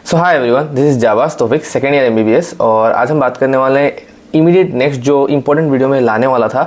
So hi everyone, this is Jawas Taufiq, second year MBBS. और आज हम बात करने वाले हैं इमीडिएट नेक्स्ट जो इंपॉर्टेंट वीडियो में लाने वाला था।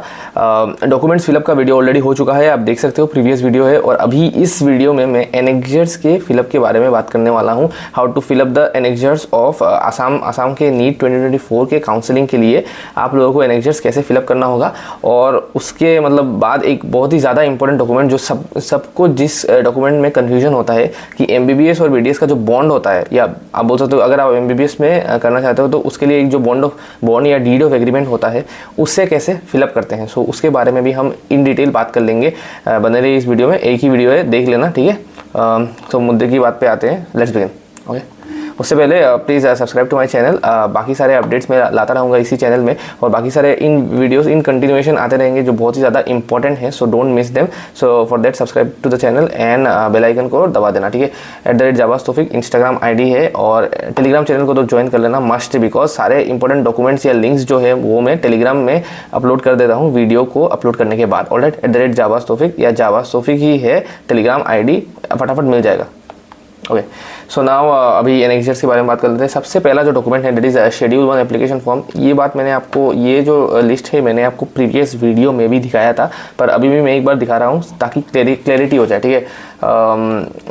डॉक्यूमेंट्स फिलअप का वीडियो ऑलरेडी हो चुका है, आप देख सकते हो, प्रीवियस वीडियो है। और अभी इस वीडियो में मैं एनेक्जर्स के फिलअप के बारे में बात करने वाला हूँ। How to fill up the annexures of Assam के नीट 2024 के काउंसलिंग के लिए आप लोगों को एनेक्जर्स कैसे फिलअप करना होगा। और उसके मतलब बाद एक बहुत ही ज़्यादा इंपॉर्टेंट डॉक्यूमेंट जो सबको जिस डॉक्यूमेंट में कन्फ्यूजन होता है कि एमबीबीएस और बीडीएस का जो बॉन्ड होता है, या आप बोल सकते हो अगर आप एमबीबीएस में करना चाहते हो तो उसके लिए एक जो बॉन्ड या डीड ऑफ एग्रीमेंट होता है उससे कैसे फिलअप करते हैं। सो उसके बारे में भी हम इन डिटेल बात कर लेंगे। बने रहिए इस वीडियो में, एक ही वीडियो है, देख लेना, ठीक है। तो मुद्दे की बात पे आते हैं, लेट्स बिगिन। ओके, उससे पहले please subscribe to my channel. बाकी सारे अपडेट्स मैं लाता रहूँगा इसी चैनल में, और बाकी सारे इन वीडियोस इन कंटिन्यूएशन आते रहेंगे जो बहुत ही ज़्यादा इंपॉर्टेंट है। So don't miss them. So for that subscribe to the channel and bell icon को दबा देना, ठीक है। @जावास तौफिक इंस्टाग्राम आईडी है, और टेलीग्राम चैनल को तो ज्वाइन कर लेना मस्ट, बिकॉज सारे इंपॉर्टेंट डॉक्यूमेंट्स या लिंक्स जो है वो मैं टेलीग्राम में अपलोड कर देता हूँ वीडियो को अपलोड करने के बाद। ऑलराइट, @जावास तौफिक या जावास तौफिक ही है टेलीग्राम आईडी, फटाफट मिल जाएगा। ओके, सो नाउ अभी एनेक्जर्स के बारे में बात कर लेते हैं। सबसे पहला जो डॉक्यूमेंट है that is schedule 1 application form. ये बात मैंने आपको, ये जो लिस्ट है मैंने आपको प्रीवियस वीडियो में भी दिखाया था, पर अभी भी मैं एक बार दिखा रहा हूँ ताकि क्लैरिटी हो जाए, ठीक है।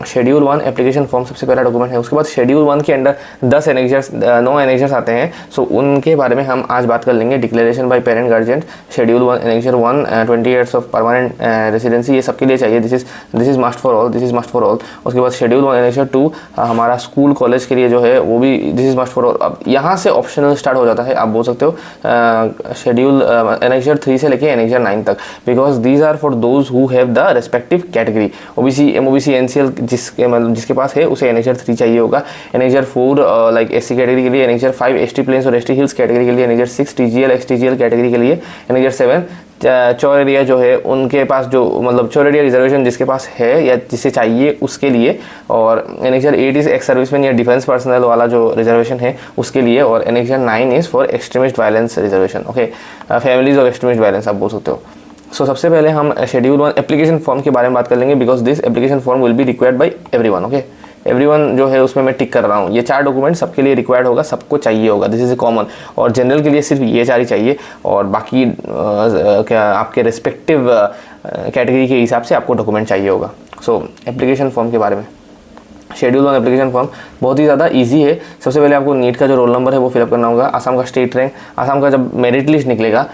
शेड्यूल 1 एप्लीकेशन फॉर्म सबसे पहला डॉक्यूमेंट है। उसके बाद शेड्यूल 1 के अंडर 9 एनेक्जर्स आते हैं। सो उनके बारे में हम आज बात कर लेंगे। Declaration by parent guardian, schedule 1 annexure 1, 20 years of permanent residency, ये सबके लिए चाहिए। This is must for all. उसके बाद शेड्यूल 1 एनेक्जर 2 हमारा स्कूल कॉलेज के लिए जो है वो भी this is must for all. अब यहाँ से ऑप्शनल स्टार्ट हो जाता है, आप बोल सकते हो शेड्यूल एनेक्जर 3 से लेके एनेक्जर 9 तक, because these are for those who have the respective category. OBC NCL जिसके पास है उसे एनेक्जर 3 चाहिए होगा। एनेक्जर 4 लाइक एससी कैटेगरी के लिए, एनेक्जर 5 एसटी प्लेन्स और एसटी हिल्स कैटेगरी के लिए, एनेक्जर 6 टीजीएल एक्सटीजीएल कैटेगरी के लिए, एनेक्जर 7 चौर एरिया जो है उनके पास जो मतलब चौर एरिया रिजर्वेशन जिसके पास है या जिसे चाहिए उसके लिए, और एनेक्जर 8 इज एक्स सर्विसमैन या डिफेंस पर्सनल वाला जो रिजर्वेशन है उसके लिए, और annexure 9 is for extremist violence reservation. Okay, families of extremist violence आप बोल सकते हो। सो सबसे पहले हम शेड्यूल 1 एप्लीकेशन फॉर्म के बारे में बात कर लेंगे, because this application form will be required by everyone. Okay, everyone जो है उसमें मैं टिक कर रहा हूँ, ये 4 डॉक्यूमेंट सबके लिए रिक्वायर्ड होगा, सबको चाहिए होगा, दिस इज ए कॉमन। और जनरल के लिए सिर्फ ये 4 ही चाहिए, और बाकी क्या आपके रिस्पेक्टिव कैटेगरी के हिसाब से आपको डॉक्यूमेंट चाहिए होगा। सो एप्लीकेशन फॉर्म के बारे में, शेड्यूल 1 एप्लीकेशन फॉर्म बहुत ही ज़्यादा इजी है। सबसे पहले आपको नीट का जो रोल नंबर है वो फिलअप करना होगा। आसाम का स्टेट रैंक, आसाम का जब मेरिट लिस्ट निकलेगा,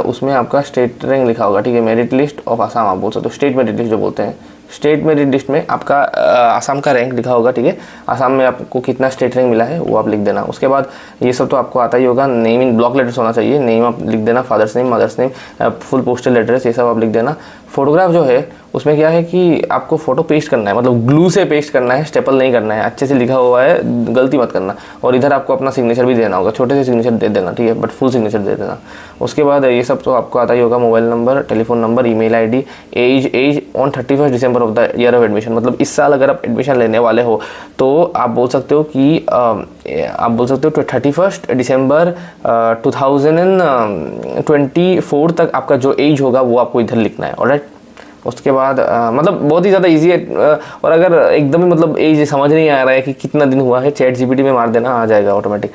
उसमें आपका स्टेट रैंक लिखा होगा, ठीक है। मेरिट लिस्ट ऑफ आसाम आप बोल सकते हो, स्टेट मेरिट लिस्ट जो बोलते हैं, स्टेट मेरिट लिस्ट में आपका आसाम का रैंक लिखा होगा, ठीक है। आसाम में आपको कितना स्टेट रैंक मिला है वो आप लिख देना। उसके बाद ये सब तो आपको आता ही होगा। नेम इन ब्लॉक लेटर्स होना चाहिए, नेम आप लिख देना, father's name, mother's name, full postal address, ये सब आप लिख देना। फोटोग्राफ जो है उसमें क्या है कि आपको फोटो पेस्ट करना है, मतलब ग्लू से पेस्ट करना है, स्टेपल नहीं करना है, अच्छे से लिखा हुआ है, गलती मत करना। और इधर आपको अपना सिग्नेचर भी देना होगा, छोटे से सिग्नेचर दे देना, ठीक है, बट फुल सिग्नेचर दे देना। उसके बाद ये सब तो आपको आता ही होगा, mobile number, telephone number, email ID, as on 31 December of the year of admission, मतलब इस साल अगर आप एडमिशन लेने वाले हो तो आप बोल सकते हो कि 31 दिसंबर 2024 तक आपका जो एज होगा वो आपको इधर लिखना है। ऑलराइट, उसके बाद मतलब बहुत ही ज़्यादा इजी है। और अगर एकदम ही मतलब एज समझ नहीं आ रहा है कि कितना दिन हुआ है, ChatGPT में मार देना, आ जाएगा ऑटोमेटिक।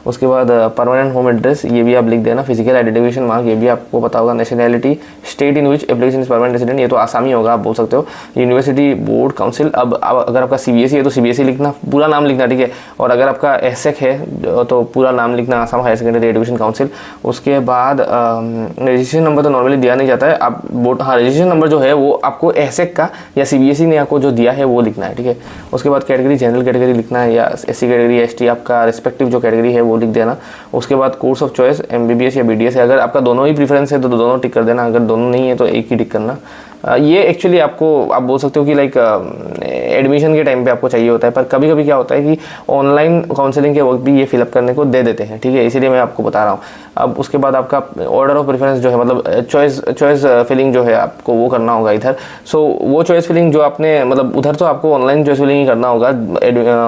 उसके बाद परमानेंट होम एड्रेस, ये भी आप लिख देना। फिजिकल आइडेंटिफिकेशन मार्क, ये भी आपको पता होगा। Nationality, state in which application is permanent resident, ये तो आसामी होगा, आप बोल सकते हो। यूनिवर्सिटी, बोर्ड, काउंसिल, अब अगर आपका CBSE है तो CBSE लिखना, पूरा नाम लिखना, ठीक है। और अगर आपका एसएक है तो पूरा नाम लिखना, Assam higher secondary education council. उसके बाद रजिस्ट्रेशन नंबर तो नॉर्मली दिया नहीं जाता है, आप बोर्ड, हाँ, रजिस्ट्रेशन नंबर जो है वो आपको एसएक का या CBSE ने आपको जो दिया है वो लिखना है, ठीक है। उसके बाद कैटेगरी, जनरल कैटेगरी लिखना है, या SC कैटेगरी, ST, आपका रिस्पेक्टिव जो कैटेगरी है वो लिख देना। उसके बाद कोर्स ऑफ चॉइस, MBBS या BDS है। अगर आपका दोनों ही प्रीफरेंस है तो दोनों टिक कर देना, अगर दोनों नहीं है तो एक ही टिक करना। ये एक्चुअली आपको आप बोल सकते हो कि लाइक एडमिशन के टाइम पे आपको चाहिए होता है, पर कभी कभी क्या होता है कि ऑनलाइन काउंसलिंग के वक्त भी ये फिलअप करने को दे देते हैं, ठीक है, इसीलिए मैं आपको बता रहा हूँ। अब उसके बाद आपका ऑर्डर ऑफ प्रेफरेंस जो है, मतलब चॉइस फिलिंग जो है आपको वो करना होगा इधर। सो वो चॉइस फिलिंग जो आपने मतलब उधर तो आपको ऑनलाइन चॉइस फिलिंग ही करना होगा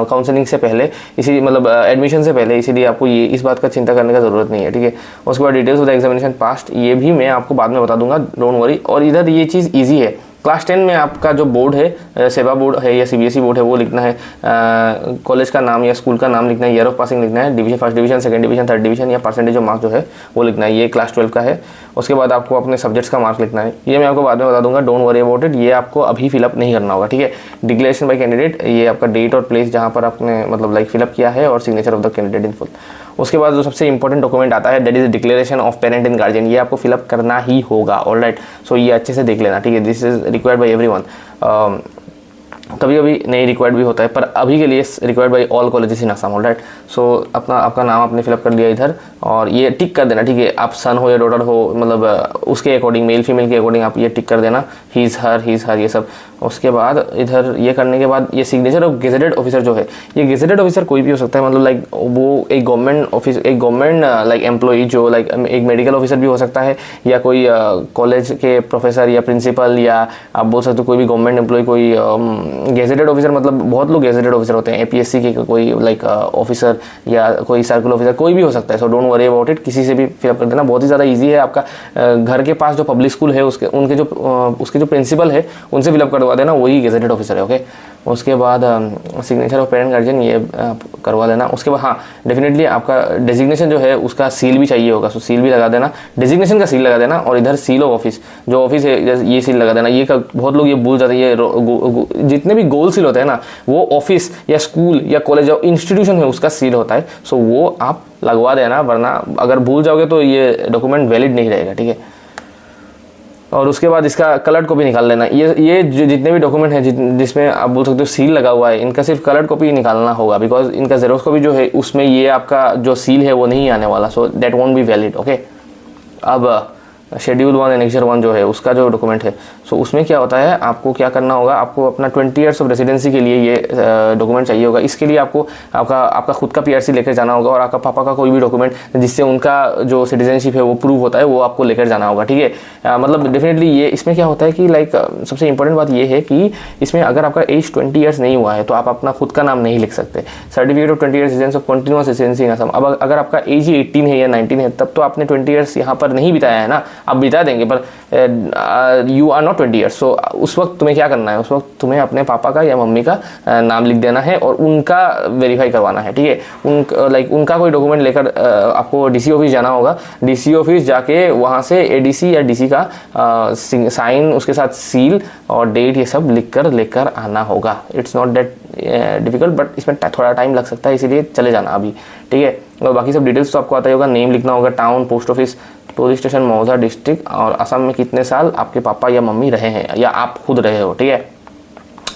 काउंसलिंग से पहले, इसी मतलब एडमिशन से पहले, इसीलिए आपको ये इस बात का चिंता करने का ज़रूरत नहीं है, ठीक है। उसके बाद details of the examination past, ये भी मैं आपको बाद में बता दूंगा, डोंट वरी। और इधर ये चीज़ ईजी है क्लास 10 में आपका जो बोर्ड है, सेवा बोर्ड है या सीबीएसई बोर्ड है, वो लिखना है, कॉलेज का नाम या स्कूल का नाम लिखना है, ईयर ऑफ पासिंग लिखना है, division, first division, second division, third division या परसेंटेज ऑफ मार्क्स जो है वो लिखना है। ये क्लास 12 का है। उसके बाद आपको अपने सब्जेक्ट्स का मार्क्स लिखना है। ये मैं आपको बाद में बता दूंगा, डोंट वरी अबाउट इट। ये आपको अभी फिलअप नहीं करना होगा, ठीक है। डिक्लेरेशन बाय कैंडिडेट, ये आपका डेट और प्लेस जहाँ पर आपने मतलब लाइक फिलअप किया है और signature of the candidate in full. उसके बाद जो सबसे इंपॉर्टेंट डॉक्यूमेंट आता है that is declaration of parent and guardian. ये आपको फिलअप करना ही होगा, ऑलराइट। सो ये अच्छे से देख लेना, ठीक है। This is required by everyone. कभी कभी नहीं रिक्वायर्ड भी होता है, पर अभी के लिए required by all colleges in Assam, alright. So आपका नाम आपने फिलअप कर लिया इधर और ये टिक कर देना, ठीक है। आप सन हो या डॉटर हो, मतलब उसके अकॉर्डिंग, मेल फीमेल के अकॉर्डिंग आप ये टिक कर देना, ही इज़ हर ये सब। उसके बाद इधर ये करने के बाद ये सिग्नेचर ऑफ गेजेटेड ऑफिसर जो है, ये गेजेटेड ऑफिसर कोई भी हो सकता है, मतलब लाइक वो एक गवर्नमेंट ऑफिस, एक गवर्नमेंट लाइक एम्प्लॉई जो लाइक एक मेडिकल ऑफिसर भी हो सकता है, या कोई कॉलेज के प्रोफेसर या प्रिंसिपल, या आप बोल सकते हो कोई भी गवर्नमेंट एम्प्लॉय, कोई गेजेटेड ऑफिसर, मतलब बहुत लोग गेजेटेड ऑफिसर होते हैं, एपीएससी के कोई लाइक ऑफिसर या कोई सर्कल ऑफिसर, कोई भी हो सकता है। So don't worry about it, किसी से भी फिलअप कर देना, बहुत ही ज़्यादा ईजी है। आपका घर के पास जो पब्लिक स्कूल है उसके जो प्रिंसिपल है उनसे फिलअप करवा देना, वही गेजेटेड ऑफिसर है, ओके। उसके बाद सिग्नेचर ऑफ पेरेंट गार्जियन ये करवा लेना। उसके बाद हाँ, डेफिनेटली आपका डेजिग्नेशन जो है उसका सील भी चाहिए होगा, सो सील भी लगा देना, डेजिग्नेशन का सील लगा देना। और इधर सील ऑफ ऑफिस, जो ऑफिस है ये सील लगा देना। ये बहुत लोग ये भूल जाते हैं, ये जितने भी गोल सील होते हैं ना, वो ऑफिस या स्कूल या कॉलेज या इंस्टीट्यूशन है उसका सील होता है। सो वो आप लगवा देना, वरना अगर भूल जाओगे तो ये डॉक्यूमेंट वैलिड नहीं रहेगा, ठीक है। और उसके बाद इसका कलर्ड कॉपी निकाल लेना। ये जो जितने भी डॉक्यूमेंट हैं जिसमें आप बोल सकते हो सील लगा हुआ है, इनका सिर्फ कलर्ड कॉपी निकालना होगा, बिकॉज इनका जेरोक्स कॉपी जो है उसमें ये आपका जो सील है वो नहीं आने वाला, so that won't be valid, okay. अब शेड्यूल 1 एनेक्चर 1 जो है उसका जो डॉक्यूमेंट है, सो उसमें क्या होता है, आपको क्या करना होगा, आपको अपना 20 ईयर्स ऑफ रेसिडेंसी के लिए ये डॉक्यूमेंट चाहिए होगा। इसके लिए आपको आपका खुद का पीआरसी लेकर जाना होगा, और आपका पापा का कोई भी डॉक्यूमेंट जिससे उनका जो सिटीजनशिप है वो प्रूव होता है, वो आपको लेकर जाना होगा, ठीक है। मतलब डेफिनेटली ये इसमें क्या होता है कि लाइक सबसे इंपॉर्टेंट बात ये है कि इसमें अगर आपका एज 20 ईयर्स नहीं हुआ है तो आप अपना खुद का नाम नहीं लिख सकते। Certificate of 20 years residence of continuous residency in Assam. अब अगर आपका एज ही 18 है या 19 है, तब तो आपने 20 ईयर्स यहाँ पर नहीं बिताया है ना, आप बिता देंगे, पर यू आर नॉट 20 ईयर्स। सो उस वक्त तुम्हें क्या करना है, उस वक्त तुम्हें अपने पापा का या मम्मी का नाम लिख देना है और उनका वेरीफाई करवाना है, ठीक है। उनका कोई डॉक्यूमेंट लेकर आपको डीसी ऑफिस जाना होगा। डीसी ऑफिस जाके वहाँ से एडीसी या डीसी का साइन, उसके साथ सील और डेट, ये सब लेकर आना होगा। It's not that difficult, but इसमें थोड़ा टाइम लग सकता है, इसीलिए चले जाना अभी, ठीक है। और बाकी सब डिटेल्स तो आपको आता ही होगा। नेम लिखना होगा, town, post office, police station, मौजा डिस्ट्रिक्ट, और असम में कितने साल आपके पापा या मम्मी रहे हैं या आप खुद रहे हो, ठीक है।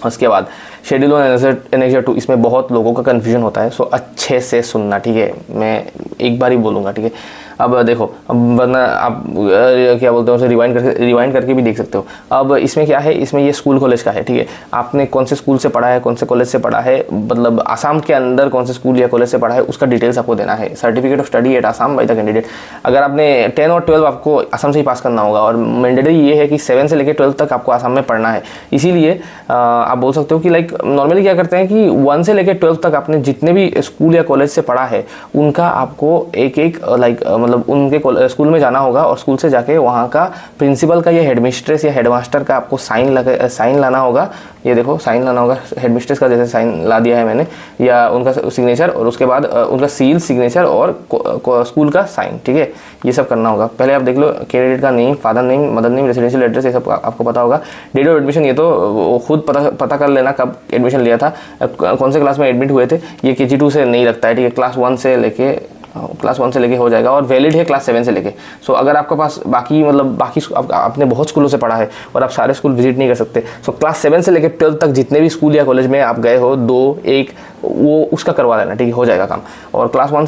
उसके बाद शेड्यूल 1 एनेक्सर 2, इसमें बहुत लोगों का कन्फ्यूजन होता है, सो अच्छे से सुनना, ठीक है। मैं एक बार ही बोलूँगा, ठीक है। अब देखो, वरना आप क्या बोलते हैं उसे रिवाइंड करके भी देख सकते हो। अब इसमें क्या है, इसमें ये स्कूल कॉलेज का है, ठीक है। आपने कौन से स्कूल से पढ़ा है, कौन से कॉलेज से पढ़ा है, मतलब आसाम के अंदर कौन से स्कूल या कॉलेज से पढ़ा है, उसका डिटेल्स आपको देना है। Certificate of study eight Assam by the candidate. अगर आपने 10 और 12 आपको आसाम से ही पास करना होगा, और मैंडेटरी ये है कि 7 से लेकर 12 तक आपको आसाम में पढ़ना है। इसीलिए आप बोल सकते हो कि लाइक नॉर्मली क्या करते हैं कि 1 से लेकर 12 तक आपने जितने भी स्कूल या कॉलेज से पढ़ा है उनका आपको एक लाइक मतलब उनके स्कूल में जाना होगा, और स्कूल से जाके वहाँ का प्रिंसिपल का या हेडमिस्ट्रेस या हेडमास्टर का आपको साइन लाना होगा। ये देखो साइन लाना होगा, हेडमिस्ट्रेस का जैसे साइन ला दिया है मैंने, या उनका सिग्नेचर, और उसके बाद उनका सील, सिग्नेचर और स्कूल का साइन, ठीक है। ये सब करना होगा। पहले आप देख लो कैंडिडेट का name, father name, mother name, residential address, ये सब आपको पता होगा। डेट ऑफ एडमिशन ये तो खुद पता कर लेना कब एडमिशन लिया था, कौन से क्लास में एडमिट हुए थे। ये KG2 से नहीं लगता है, ठीक है। क्लास 1 से लेके हो जाएगा, और वैलिड है क्लास 7 से लेके। सो अगर आपके पास बाकी आपने बहुत स्कूलों से पढ़ा है और आप सारे स्कूल विजिट नहीं कर सकते, सो क्लास 7 से लेके 12 तक जितने भी स्कूल या कॉलेज में आप गए हो, 2, 1, वो उसका करवा लेना, ठीक है, हो जाएगा काम। और क्लास 1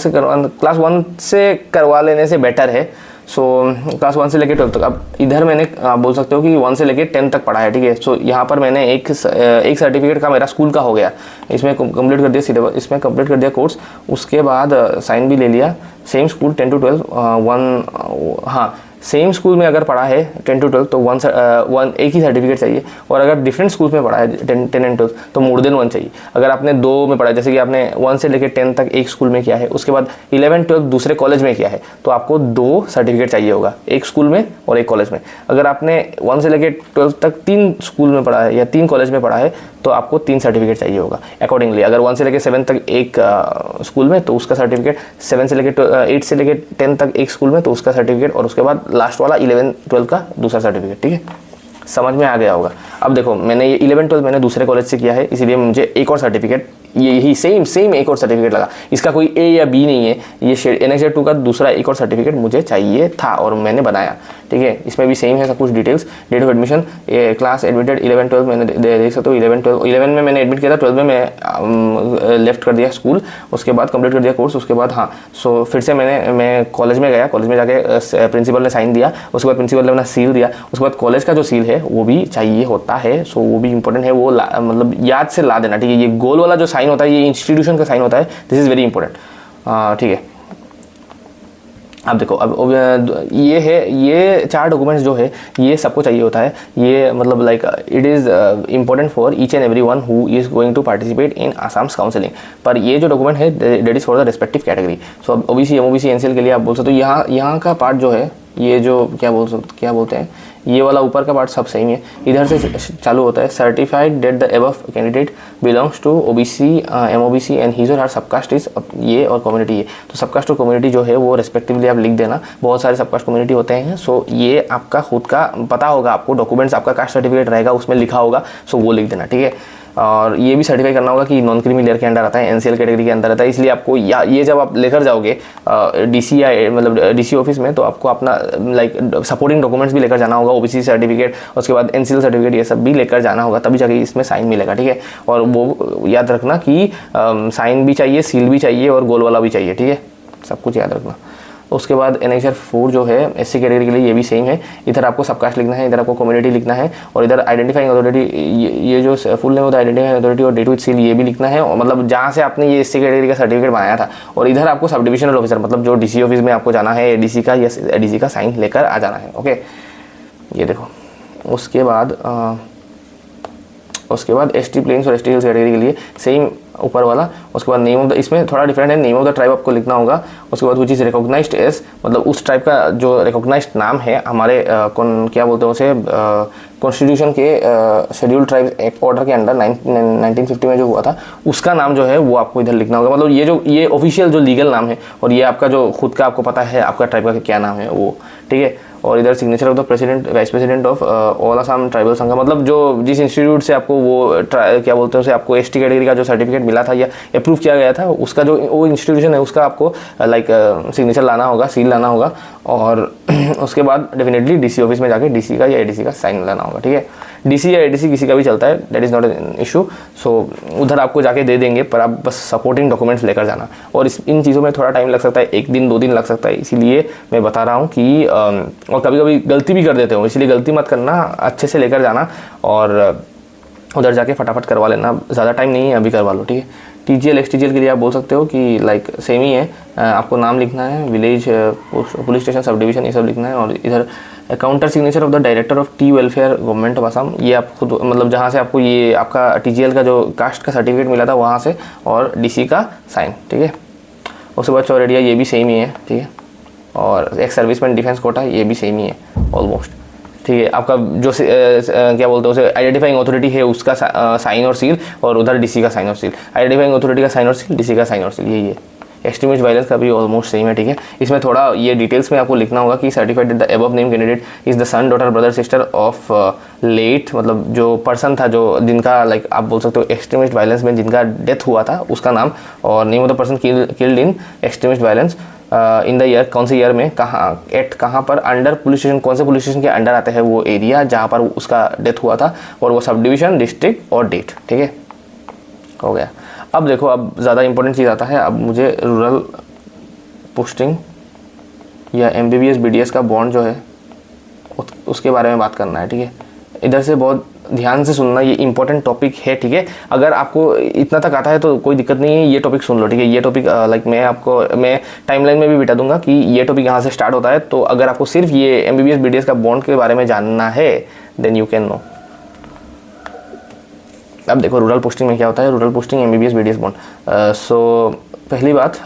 से करवा लेने से बेटर है। सो क्लास 1 से लेकर 12 तक। अब इधर मैंने आप बोल सकते हो कि 1 से लेकर 10 तक पढ़ा है, ठीक है। सो यहाँ पर मैंने एक सर्टिफिकेट का मेरा स्कूल का हो गया, इसमें कंप्लीट कर दिया सिलेबस, इसमें कंप्लीट कर दिया कोर्स। उसके बाद साइन भी ले लिया, सेम स्कूल 10 to 12 1, हाँ सेम स्कूल में अगर पढ़ा है 10 to 12 तो वन एक ही सर्टिफिकेट चाहिए, और अगर डिफरेंट स्कूल में पढ़ा है 10 एंड 12 तो मोर देन वन चाहिए। अगर आपने 2 में पढ़ा है, जैसे कि आपने 1 से लेकर 10 तक एक स्कूल में किया है, उसके बाद 11 12 दूसरे कॉलेज में किया है, तो आपको 2 सर्टिफिकेट चाहिए होगा, एक स्कूल में और एक कॉलेज में। अगर आपने 1 से लेकर 12 तक 3 स्कूल में पढ़ा है या 3 कॉलेज में पढ़ा है तो आपको 3 सर्टिफिकेट चाहिए होगा अकॉर्डिंगली। अगर 1 से लेकर 7 तक एक स्कूल में तो उसका सर्टिफिकेट, 7 से लेकर 8 से लेकर 10 तक एक स्कूल में तो उसका सर्टिफिकेट, और उसके बाद लास्ट वाला 11 12 का दूसरा सर्टिफिकेट। ठीक है, समझ में आ गया होगा। अब देखो मैंने ये 11 12 मैंने दूसरे कॉलेज से किया है, इसीलिए मुझे एक और सर्टिफिकेट, यही सेम एक और सर्टिफिकेट लगा। इसका कोई ए या बी नहीं है, ये NXT 2 का दूसरा एक और सर्टिफिकेट मुझे चाहिए था और मैंने बनाया। ठीक है, इसमें भी सेम है सब कुछ details, date of admission, class admitted 11 12 मैंने देख सकते हो 11 12 11 में मैंने एडमिट किया था, 12 में मैं लेफ्ट कर दिया स्कूल, उसके बाद कंप्लीट कर दिया कोर्स, उसके बाद हाँ सो फिर से मैं कॉलेज में गया, कॉलेज में जाके प्रिंसिपल ने साइन दिया, उसके बाद प्रिंसिपल ने अपना सील दिया, उसके बाद कॉलेज का जो सील है वो भी चाहिए होता है, सो वो भी इंपॉर्टेंट है, वो मतलब याद से ला देना। ठीक है, ये गोल वाला जो साइन होता है ये इंस्टीट्यूशन का साइन होता है, दिस इज़ वेरी इंपॉर्टेंट। ठीक है, अब देखो अब ये है, ये 4 डॉक्यूमेंट्स जो है ये सबको चाहिए होता है। ये मतलब like it is important for each and every one who is going to participate in Assam's counselling. पर ये जो डॉक्यूमेंट है that is for the respective category. So अब OBC MOBC NCL के लिए आप बोल सकते हो, यहाँ का पार्ट जो है, ये जो क्या बोलते हैं, ये वाला ऊपर का पार्ट सब सेम है। इधर से चालू होता है certified that the above candidate belongs to OBC MOBC and his और हर सबकास्ट इज, ये और कम्युनिटी है, तो सबकास्ट और कम्युनिटी जो है वो रेस्पेक्टिवली आप लिख देना। बहुत सारे सबकास्ट कम्युनिटी होते हैं, सो ये आपका खुद का पता होगा, आपको डॉक्यूमेंट्स आपका कास्ट सर्टिफिकेट रहेगा उसमें लिखा होगा, सो वो लिख देना। ठीक है, और ये भी सर्टिफाई करना होगा कि नॉन क्रीमी लेयर के अंडर आता है, NCL कैटेगरी के अंदर आता है, इसलिए आपको ये जब आप लेकर जाओगे DC या मतलब DC ऑफिस में, तो आपको अपना लाइक सपोर्टिंग डॉक्यूमेंट्स भी लेकर जाना होगा, OBC सर्टिफिकेट, उसके बाद NCL सर्टिफिकेट, ये सब भी लेकर जाना होगा, तभी जाके इसमें साइन मिलेगा। ठीक है, और वो याद रखना कि साइन भी चाहिए, सील भी चाहिए और गोल वाला भी चाहिए। ठीक है, सब कुछ याद रखना। उसके बाद NHR 4 जो है SC कैटेगरी के लिए ये भी सेम है, इधर आपको सबकास्ट लिखना है, इधर आपको कम्युनिटी लिखना है, और इधर आइडेंटिफाइंग अथॉरिटी, ये जो फुल नेम होता है आइडेंटिफाइंग अथॉरिटी और डेट विद सील, ये भी लिखना है, और मतलब जहाँ से आपने ये SC कैटेगरी का सर्टिफिकेट बनाया था। और इधर आपको सब डिविजनल ऑफिसर, मतलब जो DC ऑफिस में आपको जाना है ADC का या ADC का साइन लेकर आ जाना है। ओके, ये देखो। उसके बाद ST प्लेन्स और ST हिल्स कैटेगरी के लिए सेम ऊपर वाला। उसके बाद नेम ऑफ द, इसमें थोड़ा डिफरेंट है, नेम ऑफ द ट्राइब आपको लिखना होगा। उसके बाद विच इज़ रिकॉग्नाइज्ड एज, मतलब उस ट्राइब का जो रिकॉग्नाइज्ड नाम है हमारे क्या बोलते हैं उसे, कॉन्स्टिट्यूशन के शेड्यूल्ड ट्राइब एक्ट ऑर्डर के अंडर 1950 में जो हुआ था, उसका नाम जो है वो आपको इधर लिखना होगा। मतलब ये ऑफिशियल जो लीगल नाम है, और ये आपका जो खुद का आपको पता है आपका ट्राइब का क्या नाम है वो। ठीक है, और इधर signature of the president vice president of all Assam tribal संघ, मतलब जो जिस इंस्टीट्यूट से आपको वो क्या बोलते हैं उसे, आपको ST कैटेगरी का जो सर्टिफिकेट मिला था या अप्रूव किया गया था, उसका जो वो इंस्टीट्यूशन है उसका आपको लाइक सिग्नेचर लाना होगा, सील लाना होगा, और उसके बाद डेफिनेटली DC ऑफिस में जाके DC का या ADC का साइन लाना होगा। ठीक है, DC या ADC किसी का भी चलता है, that is not an issue. So उधर आपको जाके दे देंगे, पर आप बस सपोर्टिंग डॉक्यूमेंट्स लेकर जाना, और इन चीज़ों में थोड़ा टाइम लग सकता है, 1 दिन 2 दिन लग सकता है, इसीलिए मैं बता रहा हूँ कि और कभी कभी गलती भी कर देते हो, इसलिए गलती मत करना, अच्छे से लेकर जाना और उधर जाके फटाफट करवा लेना, ज़्यादा टाइम नहीं है, अभी करवा लो। ठीक है, TGL XTGL के लिए आप बोल सकते हो कि लाइक सेम ही है, आपको नाम लिखना है, village, police station, sub division, ये सब लिखना है, और इधर counter signature of the director of T welfare government of Assam, ये आप खुद मतलब जहाँ से आपको ये आपका TGL का जो कास्ट का सर्टिफिकेट मिला था वहाँ से, और DC का साइन। ठीक है, उसके बाद चौरेडिया, ये भी सेम ही है। ठीक है, और एक सर्विसमैन डिफेंस कोटा, ये भी सेम ही है ऑलमोस्ट। ठीक है, आपका जो क्या बोलते हैं उसे आइडेंटिफाइंग अथॉरिटी है उसका साइन और सील, और उधर DC का साइन और सील, आइडेंटिफाइंग अथॉरिटी का साइन और सील, DC का साइन और सील, यही है। एक्सट्रीमिस्ट वायलेंस का भी ऑलमोस्ट सेम है। ठीक है, इसमें थोड़ा ये डिटेल्स में आपको लिखना होगा कि certified the above name candidate is the son, daughter, brother, sister of late, मतलब जो पर्सन था जो जिनका लाइक आप बोल सकते हो एक्सट्रीमिस्ट वायलेंस में जिनका डेथ हुआ था उसका नाम, और name of the person killed in extremist violence in the year, कौन से ईयर में, कहाँ, एट कहाँ पर, अंडर पुलिस स्टेशन, कौन से पुलिस स्टेशन के अंडर आता है वो एरिया जहाँ पर उसका डेथ हुआ था, और वो सब डिवीजन, डिस्ट्रिक्ट और डेट। ठीक है, हो गया। अब देखो, अब ज़्यादा इंपॉर्टेंट चीज़ आता है, अब मुझे रूरल पोस्टिंग या MBBS BDS का बॉन्ड जो है उसके बारे में बात करना है। ठीक है, इधर से बहुत ध्यान से सुनना, ये इंपॉर्टेंट टॉपिक है, ठीक है। अगर आपको इतना तक आता है तो कोई दिक्कत नहीं है, ये टॉपिक सुन लो, ठीक है। ये टॉपिक लाइक मैं टाइमलाइन में भी बिता दूंगा कि ये टॉपिक यहाँ से स्टार्ट होता है। तो अगर आपको सिर्फ ये MBBS BDS का बॉन्ड के बारे में जानना है देन यू कैन नो। अब देखो रूरल पोस्टिंग में क्या होता है, rural posting MBBS BDS bond. So पहली बात,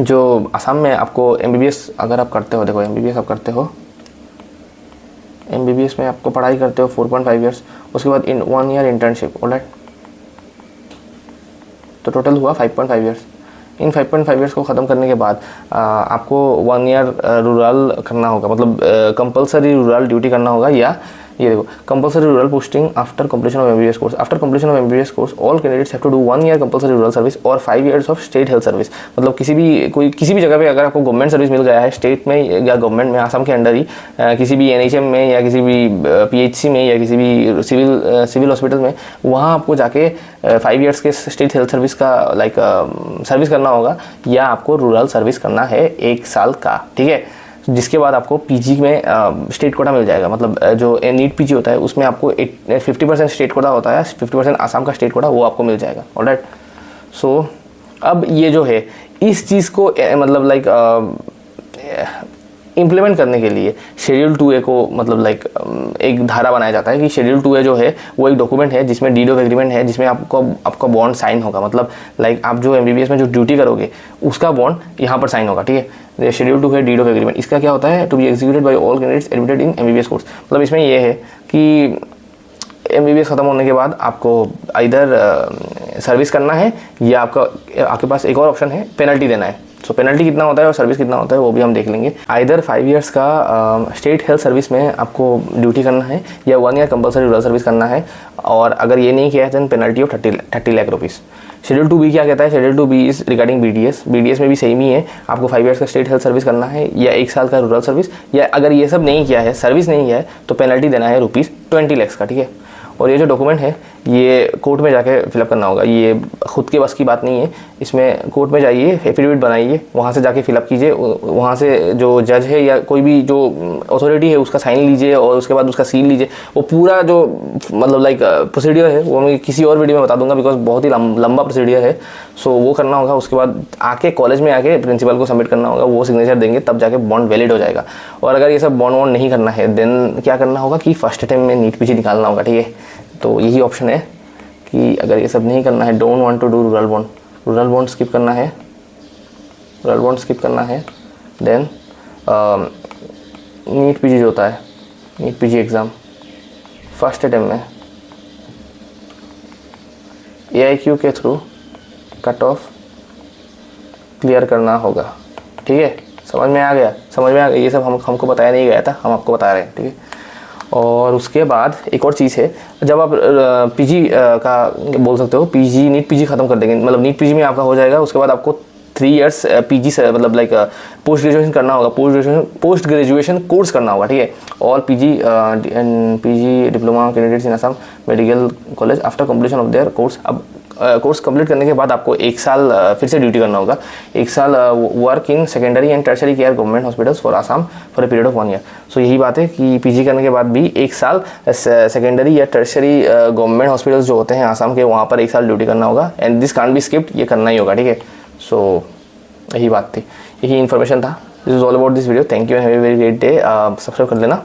जो असम में आपको MBBS अगर आप करते हो, देखो MBBS आप करते हो, MBBS में आपको पढ़ाई करते हो 4.5 ईयर्स, उसके बाद 1 ईयर इंटर्नशिप, ऑलराइट, तो टोटल हुआ 5.5 ईयर्स। इन 5.5 ईयर्स को ख़त्म करने के बाद आपको 1 ईयर रूरल करना होगा, मतलब कंपलसरी रूरल ड्यूटी करना होगा। या ये देखो, compulsory rural posting after completion of MBBS course. After completion of MBBS course all candidates have to do 1 year compulsory rural service और 5 years of state health service. मतलब किसी भी जगह पे अगर आपको गवर्नमेंट सर्विस मिल गया है, स्टेट में या गवर्नमेंट में, आसाम के अंडर ही किसी भी NHM में या किसी भी PHC में या किसी भी सिविल हॉस्पिटल में, वहाँ आपको जाके 5 ईयर्स के स्टेट हेल्थ सर्विस का लाइक सर्विस करना होगा, या आपको रूरल सर्विस करना है 1 साल का, ठीक है। जिसके बाद आपको PG में स्टेट कोटा मिल जाएगा। मतलब जो नीट PG होता है उसमें आपको 50% स्टेट कोटा होता है, 50% आसाम का स्टेट कोटा, वो आपको मिल जाएगा, ऑलराइट। सो अब ये जो है, इस चीज़ को मतलब लाइक इम्प्लीमेंट करने के लिए शेड्यूल 2A को मतलब लाइक एक धारा बनाया जाता है कि शेड्यूल 2A जो है वो एक डॉक्यूमेंट है जिसमें डीड ऑफ एग्रीमेंट है, जिसमें आपका बॉन्ड साइन होगा। मतलब लाइक आप जो MBBS में जो ड्यूटी करोगे उसका बॉन्ड यहाँ पर साइन होगा, ठीक है। शेड्यूल 2 है डीड ऑफ एग्रीमेंट। इसका क्या होता है, to be executed by all candidates admitted in MBBS course. मतलब इसमें ये है कि MBBS ख़त्म होने के बाद आपको इधर सर्विस करना है, या आपके पास एक और ऑप्शन है, पेनल्टी देना है। सो पेनल्टी कितना होता है और सर्विस कितना होता है वो भी हम देख लेंगे। आइदर 5 ईयर्स का स्टेट हेल्थ सर्विस में आपको ड्यूटी करना है, या 1 ईयर कंपलसरी रूरल सर्विस करना है, और अगर ये नहीं किया है then penalty of 30 lakh rupees. Schedule 2B क्या कहता है, schedule 2B is regarding BDS में भी सेम ही है, आपको 5 ईयर्स का स्टेट हेल्थ सर्विस करना है, या 1 साल का रूरल सर्विस, या अगर ये सब नहीं किया है, सर्विस नहीं किया है, तो पेनल्टी देना है ₹20 लाख का, ठीक है। और ये जो डॉक्यूमेंट है ये कोर्ट में जाके फिलअप करना होगा, ये खुद के बस की बात नहीं है। इसमें कोर्ट में जाइए, एफिडेविट बनाइए, वहाँ से जाके फिलअप कीजिए, वहाँ से जो जज है या कोई भी जो अथॉरिटी है उसका साइन लीजिए, और उसके बाद उसका सील लीजिए। वो पूरा जो मतलब लाइक प्रोसीडियर है वो मैं किसी और वीडियो में बता दूंगा, बिकॉज बहुत ही लंबा प्रोसीडियर है। सो वो करना होगा। उसके बाद आके कॉलेज में आके प्रिंसिपल को सबमिट करना होगा, वो सिग्नेचर देंगे, तब जाके बॉन्ड वैलिड हो जाएगा। और अगर ये सब बॉन्ड नहीं करना है देन क्या करना होगा कि फर्स्ट अटेम्प्ट में नीट PG निकालना होगा, ठीक है। तो यही ऑप्शन है कि अगर ये सब नहीं करना है, don't want to do rural bond skip करना है, देन नीट PG जो होता है, NEET PG exam first attempt में AIQ के थ्रू कट ऑफ क्लियर करना होगा, ठीक है। समझ में आ गया। ये सब हमको बताया नहीं गया था, हम आपको बता रहे हैं, ठीक है। और उसके बाद एक और चीज़ है, जब आप PG का बोल सकते हो, नीट PG ख़त्म कर देंगे, मतलब नीट PG में आपका हो जाएगा। उसके बाद आपको 3 ईयर्स PG से मतलब लाइक पोस्ट ग्रेजुएशन करना होगा, पोस्ट ग्रेजुएशन कोर्स करना होगा, ठीक है। और PG diploma candidates in Assam medical college after completion of their course. अब कोर्स कंप्लीट करने के बाद आपको 1 साल फिर से ड्यूटी करना होगा, 1 साल work in secondary and tertiary care government hospitals for Assam for a period of 1 year. So यही बात है कि PG करने के बाद भी 1 साल सेकेंडरी या टर्शरी गवर्नमेंट हॉस्पिटल्स जो होते हैं आसाम के, वहाँ पर 1 साल ड्यूटी करना होगा। And this can't be skipped, ये करना ही होगा, ठीक है। सो यही बात थी, यही इन्फॉर्मेशन था। This is all about this video. Thank you and have a very great day. Subscribe कर लेना।